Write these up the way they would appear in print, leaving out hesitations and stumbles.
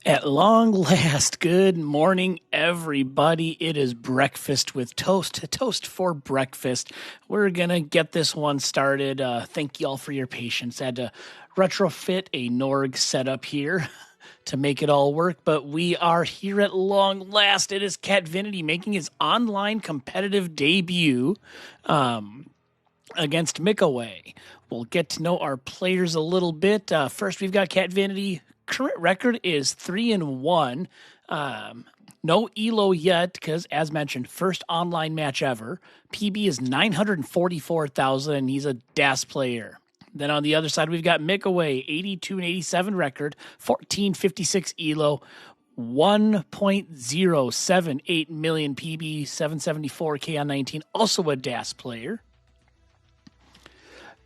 At long last, good morning, everybody. It is breakfast with toast. Toast for breakfast. We're going to get this one started. Thank you all for your patience. I had to retrofit a Norg setup here to make it all work, but we are here at long last. It is Catvinity making his online competitive debut against Mikaway. We'll get to know our players a little bit. First, we've got Catvinity. Current record is 3-1. No elo yet because, as mentioned, first online match ever. PB is 944,000, and he's a DAS player. Then on the other side, we've got Mikaway, 82-87 record, 1456 elo, 1.078 million PB, 774K on 19, also a DAS player.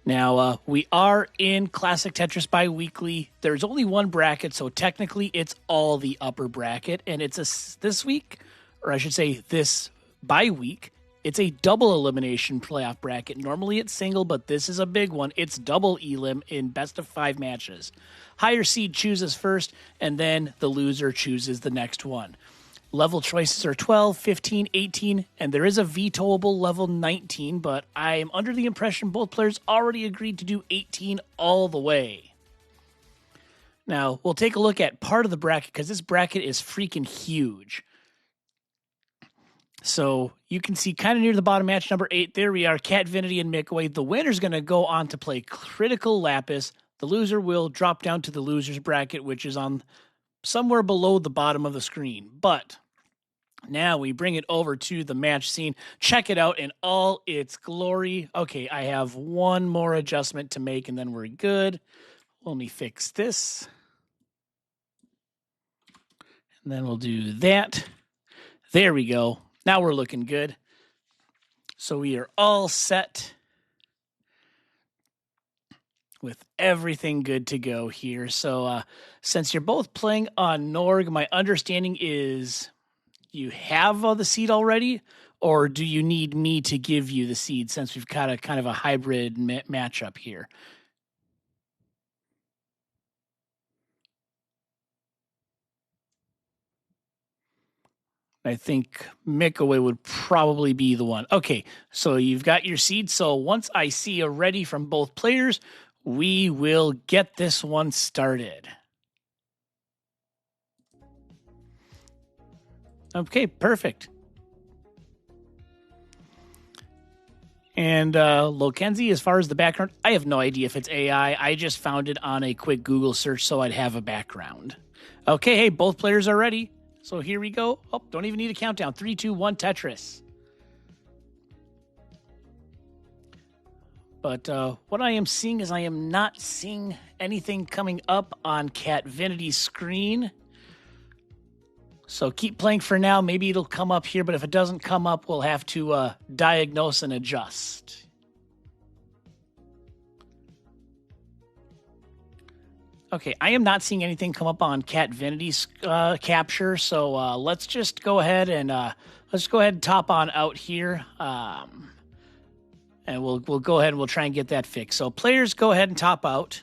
Now, we are in Classic Tetris bi-weekly. There's only one bracket, so technically it's all the upper bracket. And it's this week, or I should say this bi-week, it's a double elimination playoff bracket. Normally it's single, but this is a big one. It's double elim in best of 5 matches. Higher seed chooses first, and then the loser chooses the next one. Level choices are 12, 15, 18, and there is a vetoable level 19, but I am under the impression both players already agreed to do 18 all the way. Now, we'll take a look at part of the bracket because this bracket is freaking huge. So you can see kind of near the bottom, match number 8, there we are, Catvinity and Mikaway. The winner's going to go on to play Critical Lapis. The loser will drop down to the loser's bracket, which is on somewhere below the bottom of the screen. But now we bring it over to the match scene. Check it out in all its glory. Okay, I have one more adjustment to make and then we're good. Let me fix this. And then we'll do that. There we go. Now we're looking good. So we are all set with everything good to go here. So since you're both playing on Norg, my understanding is you have the seed already, or do you need me to give you the seed since we've got a kind of a hybrid matchup here? I think Mikaway would probably be the one. Okay, so you've got your seed. So once I see a ready from both players, we will get this one started. Okay, perfect. And Lokenzie, as far as the background, I have no idea if it's AI. I just found it on a quick Google search so I'd have a background. Okay, hey, both players are ready. So here we go. Oh, don't even need a countdown. 3, 2, 1, Tetris. But what I am seeing is I am not seeing anything coming up on Catvinity's screen. So keep playing for now. Maybe it'll come up here, but if it doesn't come up, we'll have to diagnose and adjust. Okay, I am not seeing anything come up on Catvinity's capture, so let's just go ahead and top on out here. And we'll go ahead and we'll try and get that fixed. So players, go ahead and top out.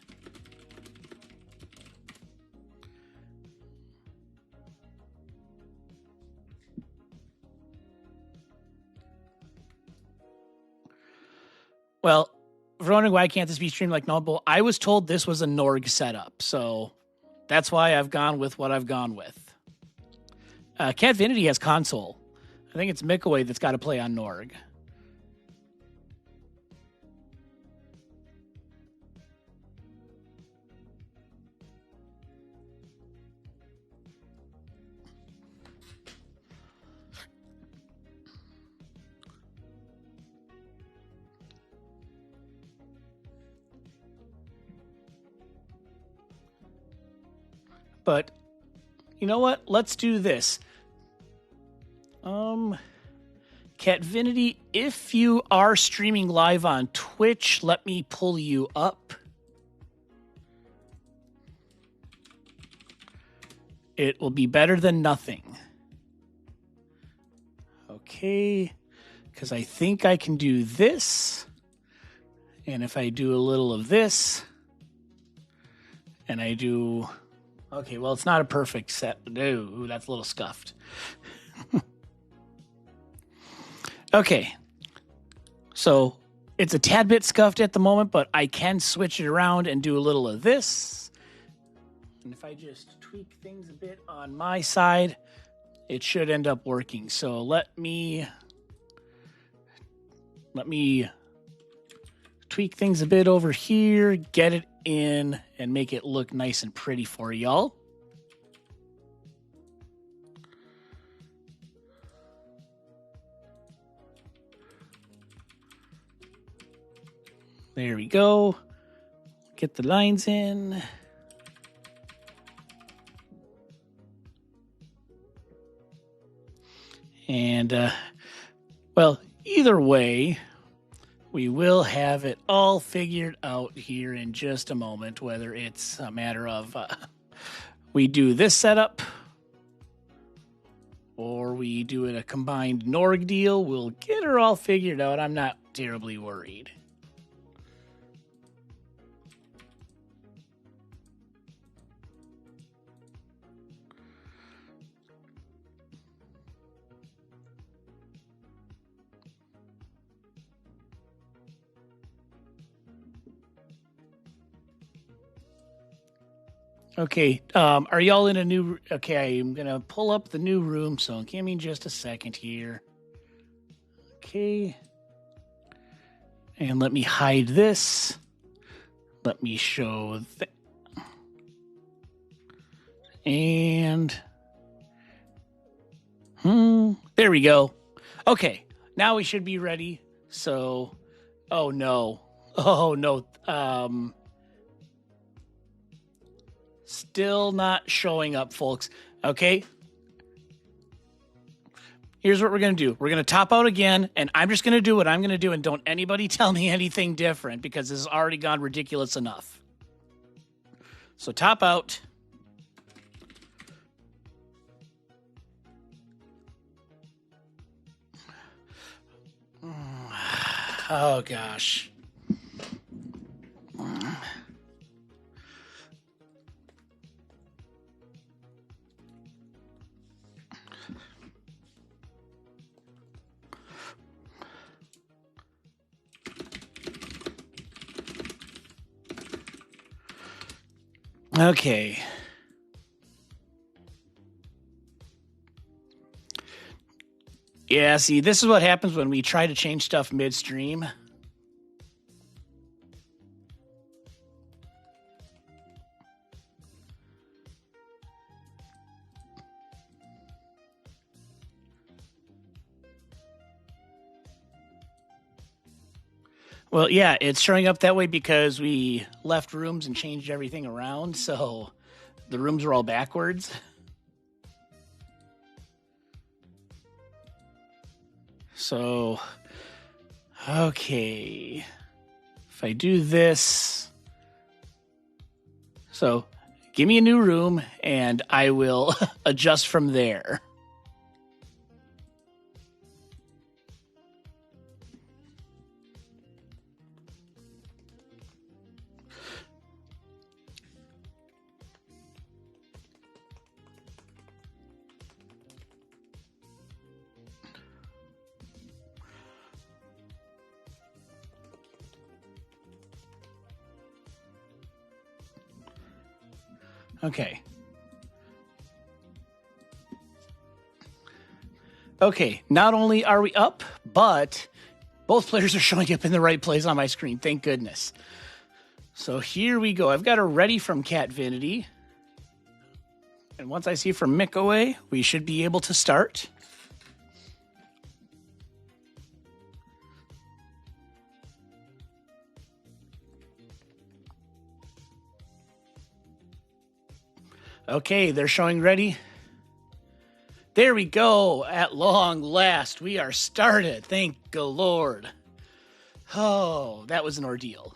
Well, if you're wondering why can't this be streamed like normal, I was told this was a Norg setup, so that's why I've gone with what I've gone with. Catvinity has console. I think it's Mikaway that's got to play on Norg. But you know what? Let's do this. Catvinity, if you are streaming live on Twitch, let me pull you up. It will be better than nothing. Okay, because I think I can do this. And if I do a little of this, and I do Okay, well, it's not a perfect set. No, that's a little scuffed. Okay, so it's a tad bit scuffed at the moment, but I can switch it around and do a little of this. And if I just tweak things a bit on my side, it should end up working. So let me tweak things a bit over here, get it in, and make it look nice and pretty for y'all. There we go. Get the lines in. And, well, either way, we will have it all figured out here in just a moment, whether it's a matter of we do this setup or we do it a combined Norg deal. We'll get her all figured out. I'm not terribly worried. Okay, are y'all in a new... Okay, I'm going to pull up the new room, so give me just a second here. Okay. And let me hide this. Let me show that. And... there we go. Okay, now we should be ready. So... Oh, no. Oh, no. Still not showing up, folks. Okay. Here's what we're going to do. We're going to top out again, and I'm just going to do what I'm going to do, and don't anybody tell me anything different, because this has already gone ridiculous enough. So top out. Oh, gosh. Okay. Yeah, see, this is what happens when we try to change stuff midstream. Well, yeah, it's showing up that way because we left rooms and changed everything around, so the rooms are all backwards. So, okay, if I do this, so give me a new room and I will adjust from there. Okay. Okay, not only are we up, but both players are showing up in the right place on my screen. Thank goodness. So here we go. I've got her ready from Catvinity. And once I see from Mikaway, we should be able to start. Okay, they're showing ready. There we go. At long last, we are started. Thank the Lord. Oh, that was an ordeal.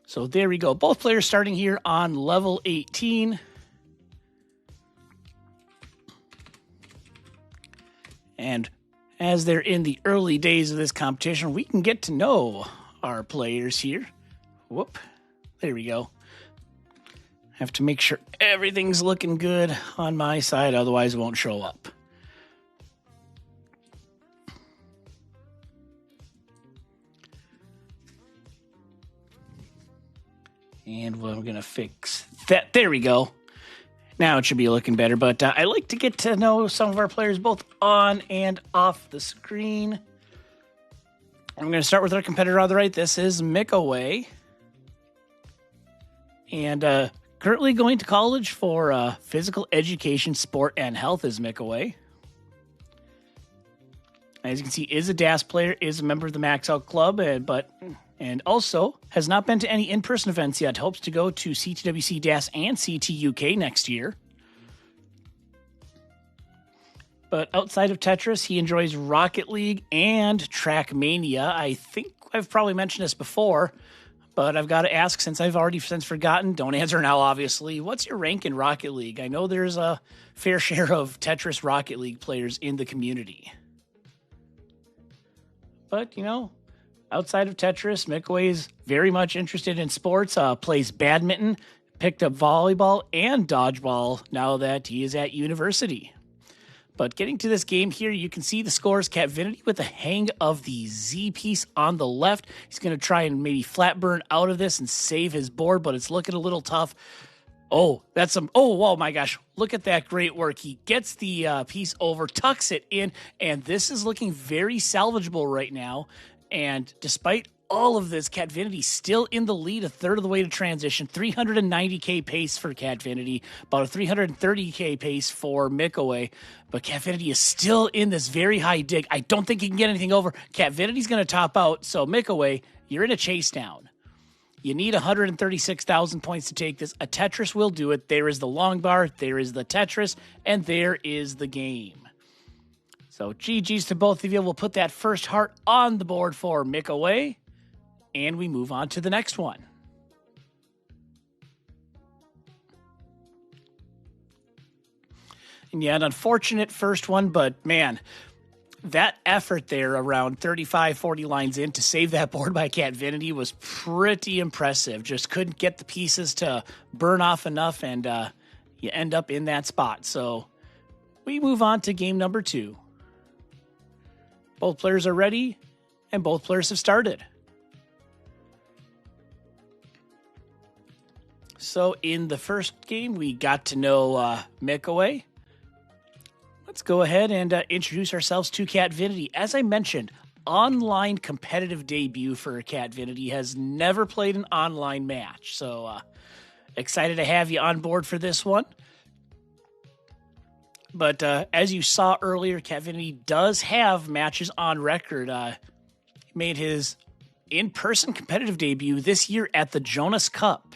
So there we go. Both players starting here on level 18. And as they're in the early days of this competition, we can get to know our players here. Whoop. There we go. Have to make sure everything's looking good on my side, otherwise it won't show up. And we're going to fix that. There we go. Now it should be looking better, but I like to get to know some of our players both on and off the screen. I'm going to start with our competitor on the right. This is Mikaway. And currently going to college for physical education, sport, and health is Mikaway. As you can see, is a DAS player, is a member of the Max Out Club, and also has not been to any in-person events yet. Hopes to go to CTWC DAS and CTUK next year. But outside of Tetris, he enjoys Rocket League and Trackmania. I think I've probably mentioned this before, but I've got to ask since I've already since forgotten. Don't answer now, obviously. What's your rank in Rocket League? I know there's a fair share of Tetris Rocket League players in the community. But, you know, outside of Tetris, Mikaway is very much interested in sports, plays badminton, picked up volleyball and dodgeball now that he is at university. But getting to this game here, you can see the scores. Catvinity with the hang of the Z piece on the left. He's going to try and maybe flat burn out of this and save his board, but it's looking a little tough. Oh, that's some. Oh my gosh. Look at that great work. He gets the piece over, tucks it in, and this is looking very salvageable right now. And despite all of this, Catvinity still in the lead, a third of the way to transition. 390k pace for Catvinity, about a 330k pace for Mikaway. But Catvinity is still in this very high dig. I don't think he can get anything over. Catvinity's going to top out. So Mikaway, you're in a chase down. You need 136,000 points to take this. A Tetris will do it. There is the long bar, there is the Tetris, and there is the game. So GG's to both of you. We'll put that first heart on the board for Mikaway, and we move on to the next one. And yeah, an unfortunate first one, but man, that effort there around 35, 40 lines in to save that board by Catvinity was pretty impressive. Just couldn't get the pieces to burn off enough, and you end up in that spot. So we move on to game number 2. Both players are ready, and both players have started. So in the first game, we got to know Mikaway. Let's go ahead and introduce ourselves to Catvinity. As I mentioned, online competitive debut for Catvinity. Has never played an online match. So excited to have you on board for this one. But as you saw earlier, Catvinity does have matches on record. He made his in-person competitive debut this year at the Jonas Cup.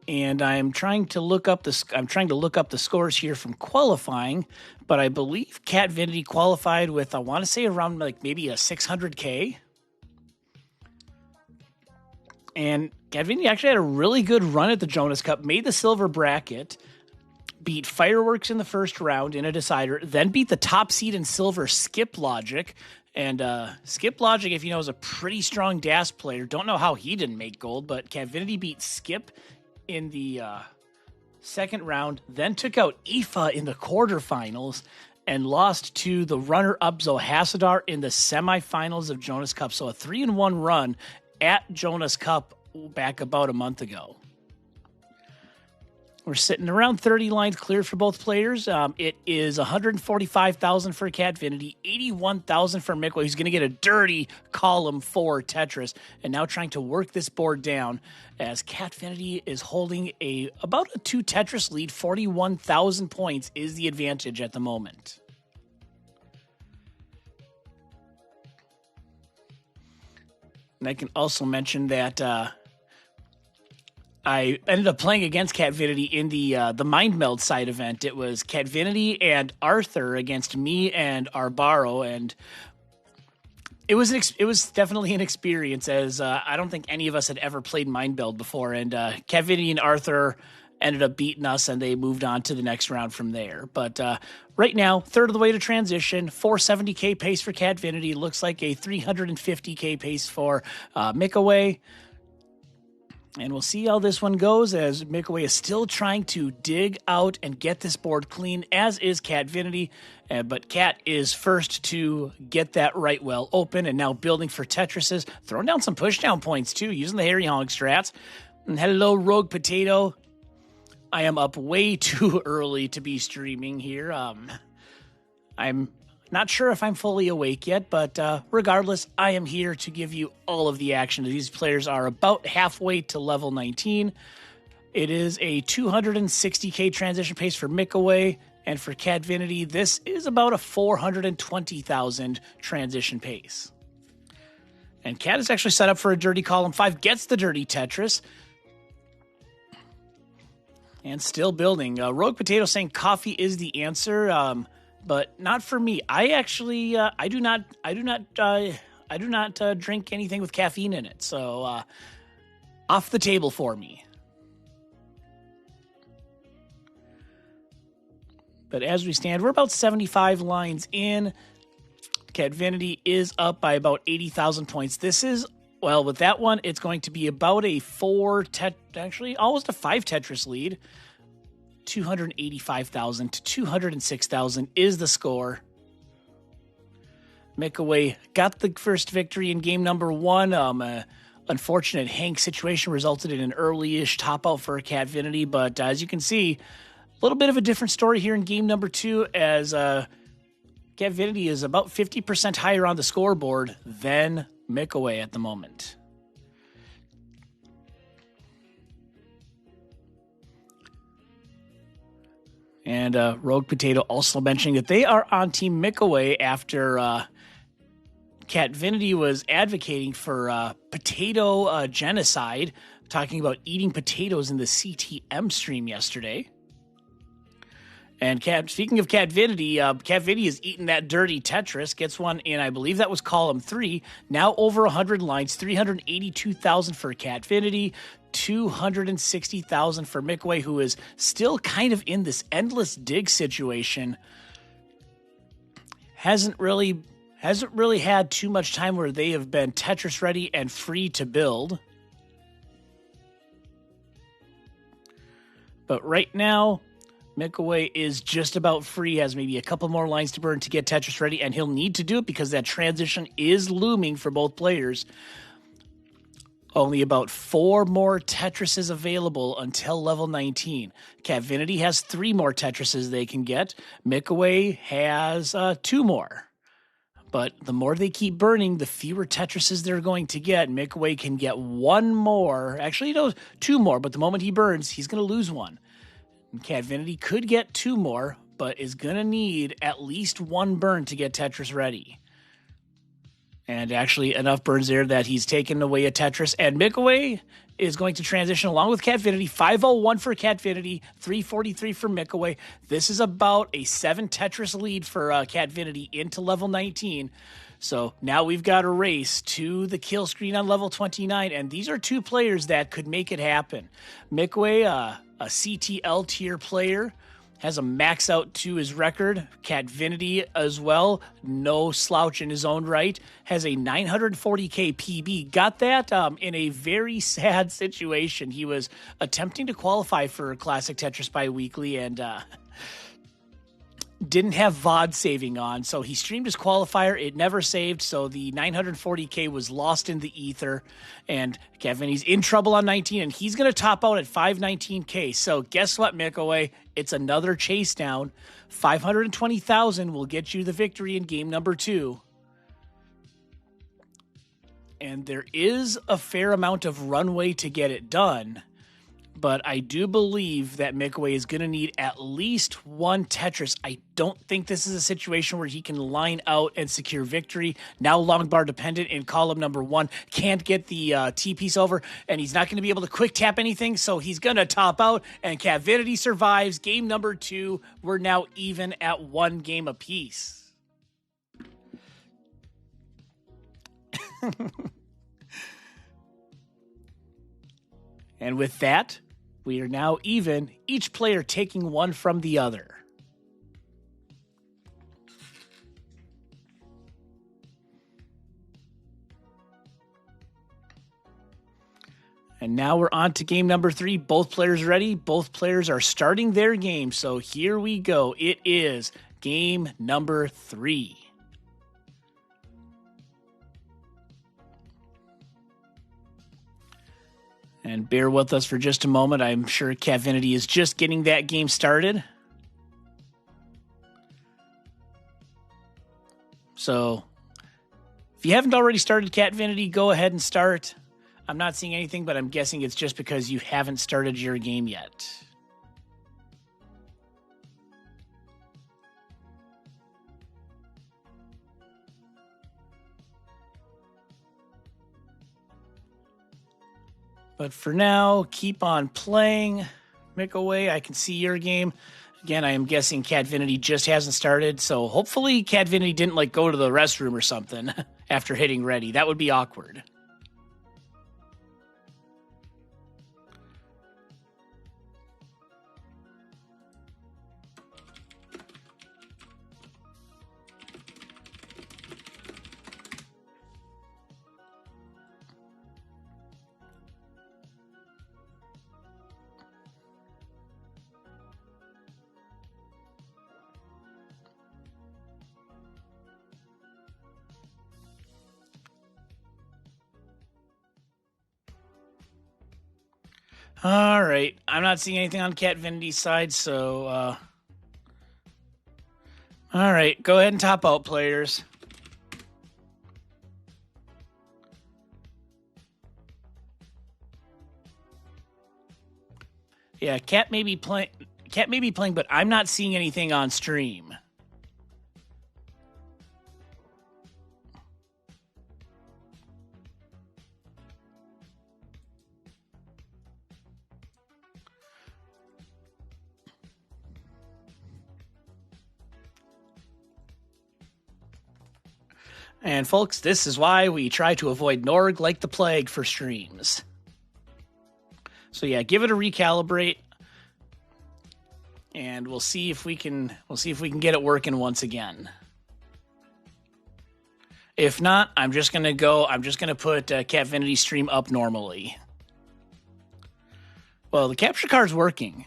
And I'm trying to look up the scores here from qualifying, but I believe Catvinity qualified with, I want to say, around like maybe a 600K. And Catvinity actually had a really good run at the Jonas Cup, made the silver bracket, beat Fireworks in the first round in a decider, then beat the top seed in silver, Skip Logic. And Skip Logic, if you know, is a pretty strong DAS player. Don't know how he didn't make gold, but Catvinity beat Skip in the second round, then took out Aoife in the quarterfinals and lost to the runner-up Zohasadar in the semifinals of Jonas Cup. So a 3-1 run at Jonas Cup back about a month ago. We're sitting around 30 lines clear for both players. It is 145,000 for Catvinity, 81,000 for Mikaway, who's going to get a dirty column for Tetris, and now trying to work this board down as Catvinity is holding about a 2 Tetris lead. 41,000 points is the advantage at the moment. And I can also mention that I ended up playing against Catvinity in the Mind Meld side event. It was Catvinity and Arthur against me and Arbaro, and it was definitely an experience, as I don't think any of us had ever played Mind Meld before. And Catvinity and Arthur ended up beating us, and they moved on to the next round from there. But right now, third of the way to transition, 470K pace for Catvinity. Looks like a 350K pace for Mikaway. And we'll see how this one goes, as Mikaway is still trying to dig out and get this board clean, as is Catvinity. But Cat is first to get that right well open, and now building for Tetrises. Throwing down some pushdown points, too, using the Harry Hog strats. And hello, Rogue Potato. I am up way too early to be streaming here. I'm not sure if I'm fully awake yet, but regardless, I am here to give you all of the action. These players are about halfway to level 19. It is a 260K transition pace for Mikaway, and for Catvinity, this is about a 420,000 transition pace. And Cat is actually set up for a dirty column 5, gets the dirty Tetris, and still building. Rogue Potato saying coffee is the answer. But not for me. I actually, I do not drink anything with caffeine in it. So, off the table for me. But as we stand, we're about 75 lines in. Catvinity is up by about 80,000 points. This is, well, with that one, it's going to be about a actually almost a 5 Tetris lead. 285,000 to 206,000 is the score. Mikaway got the first victory in game number 1. Unfortunate Hank situation resulted in an early-ish top out for Catvinity, but as you can see, a little bit of a different story here in game number 2, as Catvinity is about 50% higher on the scoreboard than Mikaway at the moment. And Rogue Potato also mentioning that they are on Team Mikaway after Catvinity was advocating for potato genocide, talking about eating potatoes in the CTM stream yesterday. And speaking of Catvinity, Catvinity is eating that dirty Tetris, gets one in, I believe that was column 3, now over 100 lines, 382,000 for Catvinity, 260,000 for Mikaway, who is still kind of in this endless dig situation. Hasn't really had too much time where they have been Tetris ready and free to build. But right now, Mikaway is just about free, has maybe a couple more lines to burn to get Tetris ready, and he'll need to do it because that transition is looming for both players. Only about 4 more Tetrises available until level 19. Catvinity has 3 more Tetrises they can get. Mikaway has 2 more. But the more they keep burning, the fewer Tetrises they're going to get. Mikaway can get 1 more. Actually, no, 2 more, but the moment he burns, he's going to lose 1. And Catvinity could get 2 more, but is going to need at least 1 burn to get Tetris ready. And actually enough burns there that he's taken away a Tetris. And Mikaway is going to transition along with Catvinity. 501 for Catvinity, 343 for Mikaway. This is about a 7 Tetris lead for Catvinity into level 19. So now we've got a race to the kill screen on level 29. And these are 2 players that could make it happen. Mikaway, a CTL tier player, has a max out to his record. Catvinity as well, no slouch in his own right, has a 940K PB. Got that in a very sad situation. He was attempting to qualify for Classic Tetris Bi-Weekly and didn't have VOD saving on, so he streamed his qualifier. It never saved, so the 940K was lost in the ether, and Catviny's in trouble on 19, and he's going to top out at 519K. So guess what, Mikaway? It's another chase down. 520,000 will get you the victory in game number 2. And there is a fair amount of runway to get it done, but I do believe that Mikaway is going to need at least 1 Tetris. I don't think this is a situation where he can line out and secure victory. Now long bar dependent in column number 1. Can't get the T-piece over, and he's not going to be able to quick tap anything, so he's going to top out, and Catvinity survives. Game number 2, we're now even at 1 game apiece. And with that, We are now even, each player taking one from the other. And now we're on to game number 3. Both players ready. Both players are starting their game. So here we go. It is game number 3. And bear with us for just a moment. I'm sure Catvinity is just getting that game started. So if you haven't already started Catvinity, go ahead and start. I'm not seeing anything, but I'm guessing it's just because you haven't started your game yet. But for now, keep on playing. Mikaway, I can see your game. Again, I am guessing Catvinity just hasn't started, so hopefully Catvinity didn't go to the restroom or something after hitting ready. That would be awkward. All right. I'm not seeing anything on Catvinity's side, so... All right. Go ahead and top out, players. Yeah, Cat may be playing, but I'm not seeing anything on stream. And folks, this is why we try to avoid Norg like the plague for streams. So yeah, give it a recalibrate, and we'll see if we can get it working once again. If not, I'm just gonna put Catvinity stream up normally. Well, the capture card's working.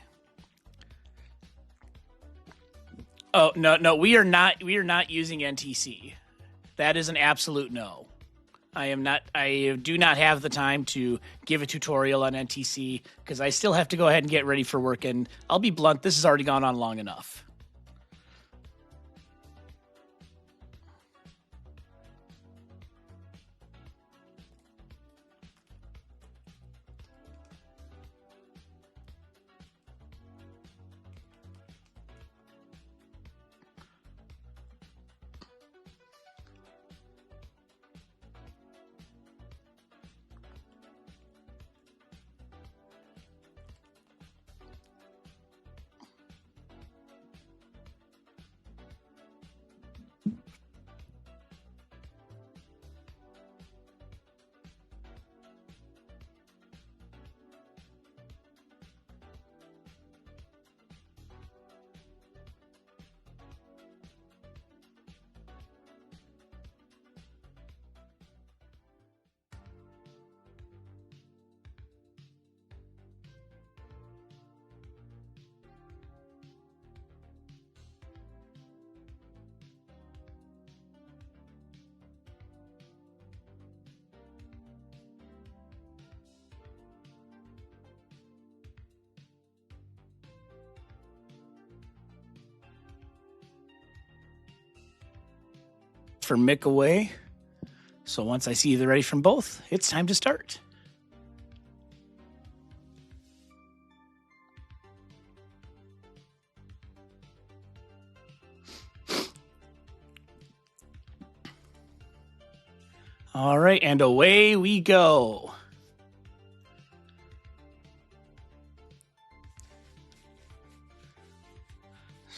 Oh no, we are not using NTC. That is an absolute no. I do not have the time to give a tutorial on NTC because I still have to go ahead and get ready for work, and I'll be blunt, this has already gone on long enough. For Mikaway. So once I see they're ready from both, it's time to start. All right, and away we go.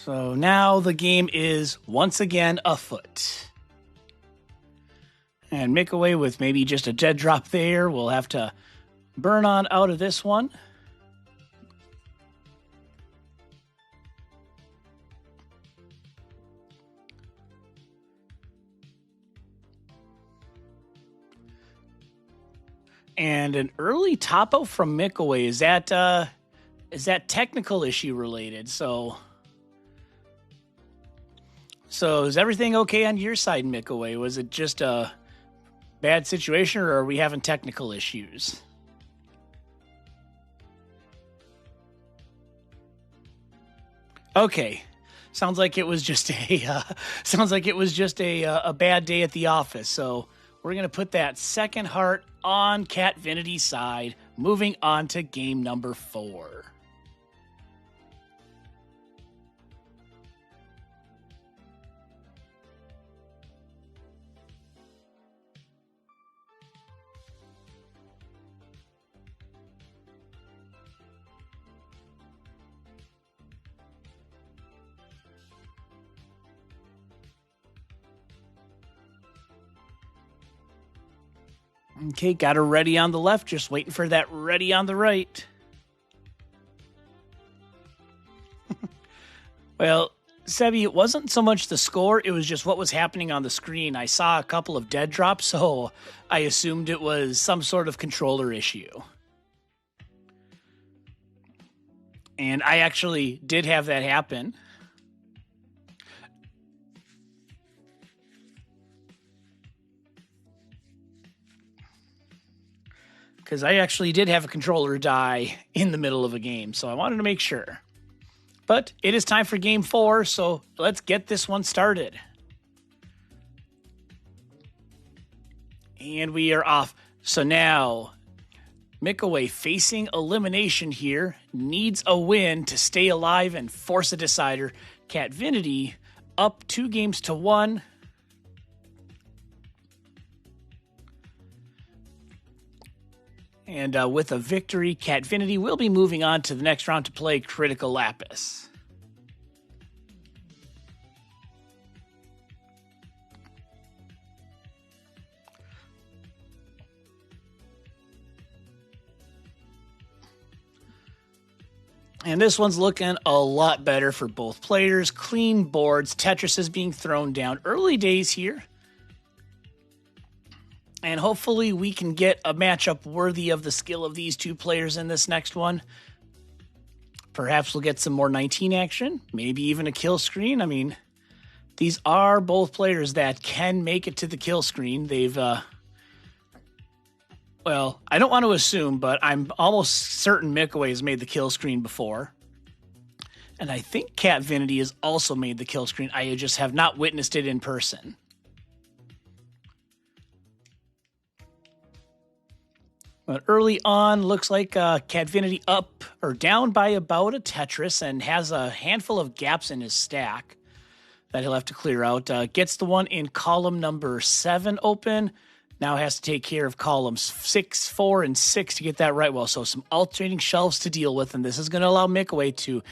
So now the game is once again afoot. And Mikaway with maybe just a dead drop there. We'll have to burn on out of this one. And an early topo from Mikaway. Is that technical issue related? So is everything okay on your side, Mikaway? Was it just a bad situation, or are we having technical issues? Okay, sounds like it was just a bad day at the office. So we're gonna put that second heart on Catvinity's side. Moving on to game number 4. Okay, got a ready on the left, just waiting for that ready on the right. Well, Sebi, it wasn't so much the score, it was just what was happening on the screen. I saw a couple of dead drops, so I assumed it was some sort of controller issue. And I actually did have that happen. Because I actually did have a controller die in the middle of a game, so I wanted to make sure. But it is time for game 4, so let's get this one started. And we are off. So now, Mikaway facing elimination here, needs a win to stay alive and force a decider. Catvinity up 2-1. And with a victory, Catvinity will be moving on to the next round to play Critical Lapis. And this one's looking a lot better for both players. Clean boards, Tetris is being thrown down. Early days here. And hopefully we can get a matchup worthy of the skill of these two players in this next one. Perhaps we'll get some more 19 action, maybe even a kill screen. I mean, these are both players that can make it to the kill screen. They've, well, I don't want to assume, but I'm almost certain Mikaway has made the kill screen before. And I think Catvinity has also made the kill screen. I just have not witnessed it in person. But early on, looks like Catvinity up or down by about a Tetris and has a handful of gaps in his stack that he'll have to clear out. Gets the one in column number 7 open. Now has to take care of columns 6, 4, and 6 to get that right. Well, so some alternating shelves to deal with, and this is going to allow Mikaway to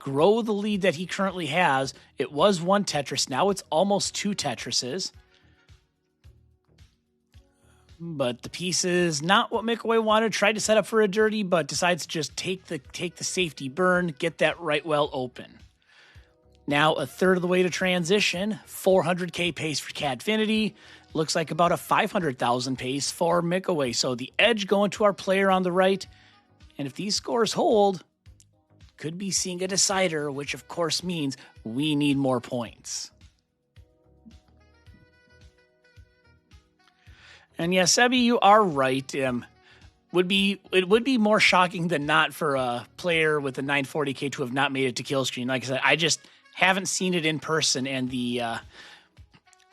grow the lead that he currently has. It was 1 Tetris. Now it's almost 2 Tetrises. But the piece is not what Mikaway wanted. Tried to set up for a dirty, but decides to just take the safety burn, get that right well open. Now a third of the way to transition. 400k pace for Catvinity. Looks like about a 500,000 pace for Mikaway. So the edge going to our player on the right. And if these scores hold, could be seeing a decider, which of course means we need more points. And yeah, Sebi, you are right. It would be more shocking than not for a player with a 940k to have not made it to kill screen. Like I said, I just haven't seen it in person, and the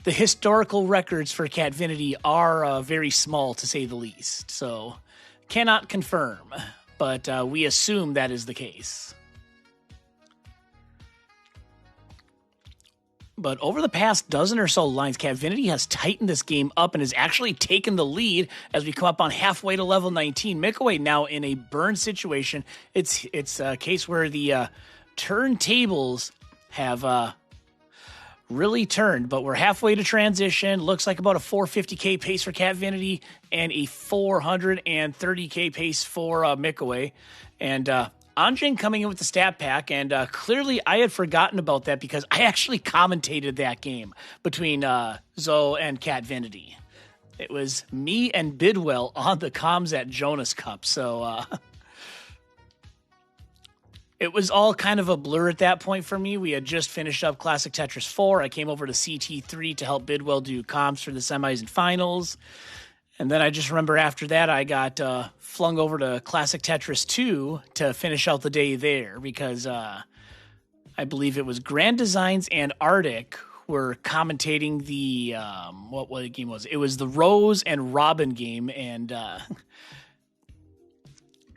historical records for Catvinity are very small, to say the least. So cannot confirm, but we assume that is the case. But over the past dozen or so lines, Catvinity has tightened this game up and has actually taken the lead as we come up on halfway to level 19. Mikaway now in a burn situation. It's a case where the turntables have really turned, but we're halfway to transition. Looks like about a 450k pace for Catvinity and a 430k pace for Mikaway. And Anjing coming in with the stat pack, and clearly I had forgotten about that because I actually commentated that game between Zoe and Catvinity. It was me and Bidwell on the comms at Jonas Cup. So it was all kind of a blur at that point for me. We had just finished up Classic Tetris 4. I came over to CT3 to help Bidwell do comms for the semis and finals. And then I just remember after that, I got flung over to Classic Tetris 2 to finish out the day there because I believe it was Grand Designs and Arctic were commentating the, what game was it? It was the Rose and Robin game. And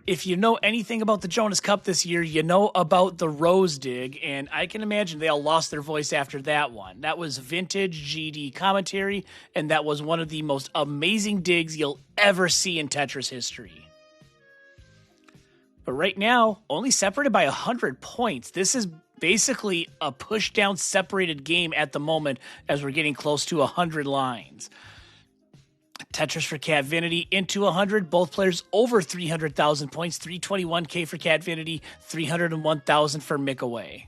if you know anything about the Jonas Cup this year, you know about the Rose dig, and I can imagine they all lost their voice after that one. That was vintage GD commentary, and that was one of the most amazing digs you'll ever see in Tetris history. But right now, only separated by 100 points. This is basically a push-down separated game at the moment as we're getting close to 100 lines. Tetris for Catvinity into 100. Both players over 300,000 points. 321K for Catvinity, 301,000 for Mikaway.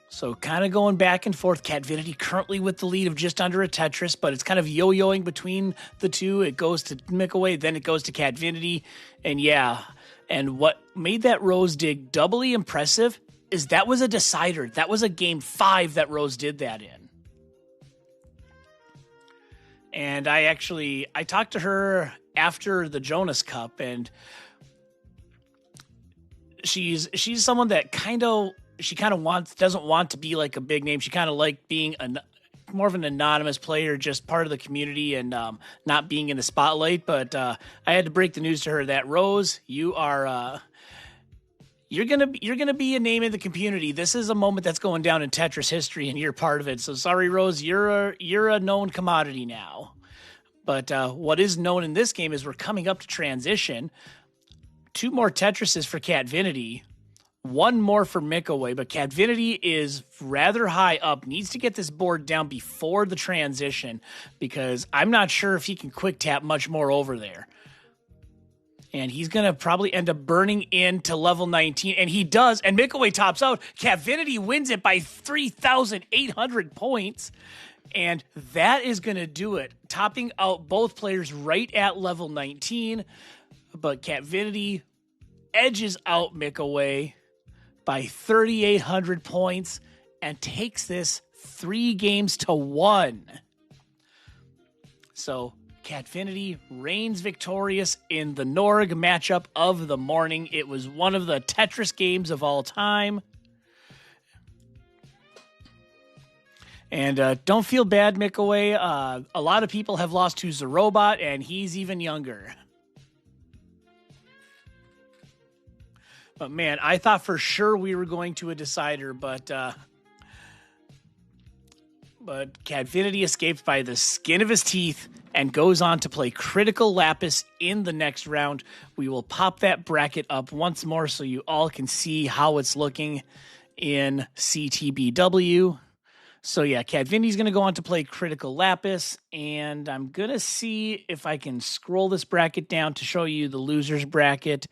So kind of going back and forth. Catvinity currently with the lead of just under a Tetris, but it's kind of yo-yoing between the two. It goes to Mikaway, then it goes to Catvinity. And yeah, and what made that Rose dig doubly impressive is that was a decider. That was a game 5 that Rose did that in. And I talked to her after the Jonas Cup, and she's someone that doesn't want to be like a big name. She kind of liked being more of an anonymous player, just part of the community and not being in the spotlight. But I had to break the news to her that Rose, you are you're gonna be a name in the community. This is a moment that's going down in Tetris history, and you're part of it. So sorry, Rose, you're a known commodity now. But what is known in this game is we're coming up to transition. 2 more Tetrises for Catvinity, 1 more for Mikaway, but Catvinity is rather high up. Needs to get this board down before the transition because I'm not sure if he can quick tap much more over there. And he's going to probably end up burning into level 19. And he does. And Mikaway tops out. Catvinity wins it by 3,800 points. And that is going to do it. Topping out both players right at level 19. But Catvinity edges out Mikaway by 3,800 points and takes this 3-1. So Catvinity reigns victorious in the Norg matchup of the morning. It was one of the Tetris games of all time. And don't feel bad, Mikaway. A lot of people have lost to Zarobot, and he's even younger. But man, I thought for sure we were going to a decider, but Catvinity escaped by the skin of his teeth and goes on to play Critical Lapis in the next round. We will pop that bracket up once more so you all can see how it's looking in CTBW. So yeah, Catvinity's going to go on to play Critical Lapis, and I'm going to see if I can scroll this bracket down to show you the losers bracket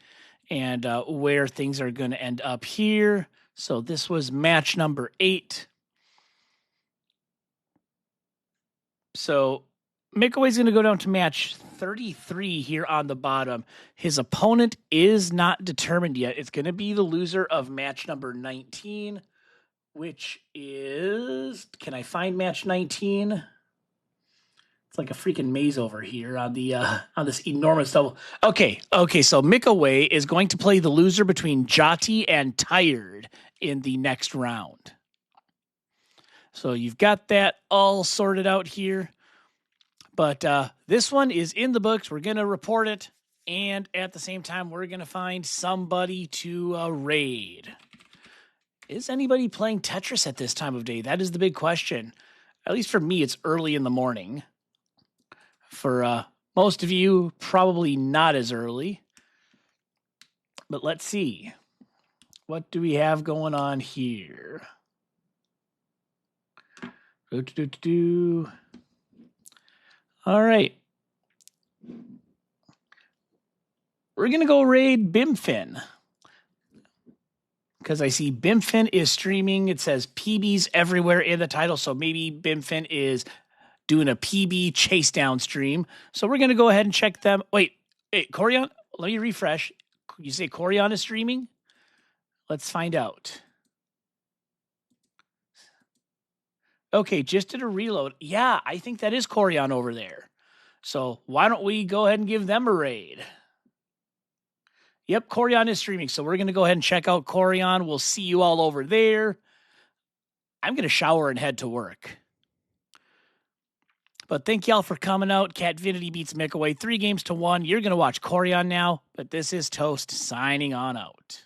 and where things are going to end up here. So this was match number 8. So Mikaway's going to go down to match 33 here on the bottom. His opponent is not determined yet. It's going to be the loser of match number 19, which is... Can I find match 19? It's like a freaking maze over here on the on this enormous double. Okay, so Mikaway is going to play the loser between Jati and Tired in the next round. So you've got that all sorted out here. But this one is in the books. We're going to report it. And at the same time, we're going to find somebody to raid. Is anybody playing Tetris at this time of day? That is the big question. At least for me, it's early in the morning. For most of you, probably not as early. But let's see. What do we have going on here? All right. We're going to go raid Bimfin. because I see Bimfin is streaming. It says PBs everywhere in the title, so maybe Bimfin is doing a PB chase down stream. So we're going to go ahead and check them. Wait, Corion, let me refresh. You say Corion is streaming? Let's find out. Okay, just did a reload. Yeah, I think that is Corion over there. So why don't we go ahead and give them a raid? Yep, Corion is streaming. So we're going to go ahead and check out Corion. We'll see you all over there. I'm going to shower and head to work. But thank y'all for coming out. Catvinity beats Mikaway 3-1. You're going to watch Corion now, but this is Toast signing on out.